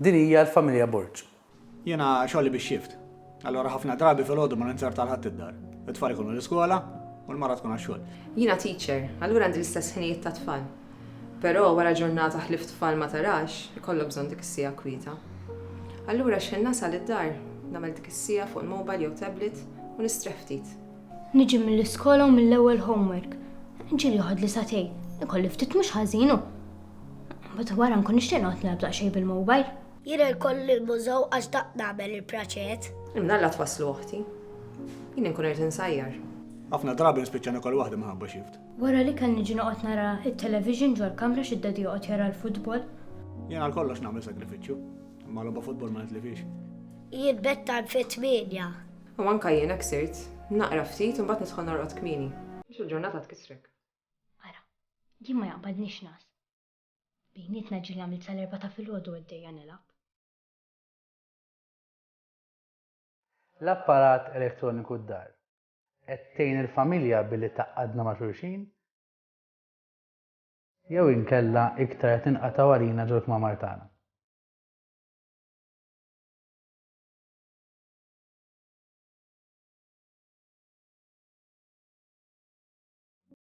Din hija l-familja Borġ. Jiena xogħli bix-xift. Allura ħafna drabi fil-ħodu ma ninsar tal-ħadd id-dar. It-tfal ikunu l-iskola u l-mara tkun għax-xogħol. Jiena teacher, allura għandi l-istess ħinijiet ta' tfal. Però wara ġurnata ħlift tfal ma tarax, ikollok bżonn dik is-sija kwieta. Allura x'ħin nasal id-dar, nagħmel dik is-sija fuq il-mobile jew tablet u nistrieħ ftit. Niġi mill-iskola u mill-ewwel homework. Ġieli joħodli satej, ikolli ftit mhux ħażinu. Bad wara nkun nixtieq noqgħod nilgħab daqsxejn bil-mobile. Jiena l-koll il-mużaw għax daq nagħmel il-praċet. Imnalla twasslu uħti. Jien nkun qed insajjar. Ħafna drabi nispiċċa nikol waħda minħabba xift. Wara li kell niġi noqgħod nara it-television ġol kamra x'id-dedi joqgħod jara l-futbol. Jiena l-kollox nagħmel sagrifiċċju. Imma logħba futbol ma nitlifix. Jien bedtime fit-8. U anke jien ksirt, naqra ftit u mbagħad nidħol norqod kmieni. Biex il-ġurnata tkissrek. Ara, jien ma jaqbadniex nas. Bejnietna ġieli għamilt sal-4 ta' filgħodu għaddejja nilgħab. L-apparat elettroniku d-dar qed tgħin il-familja billi taqqadna ma' xulxin jew inkella iktar qed inqataw għalina ġol kmamar tagħna.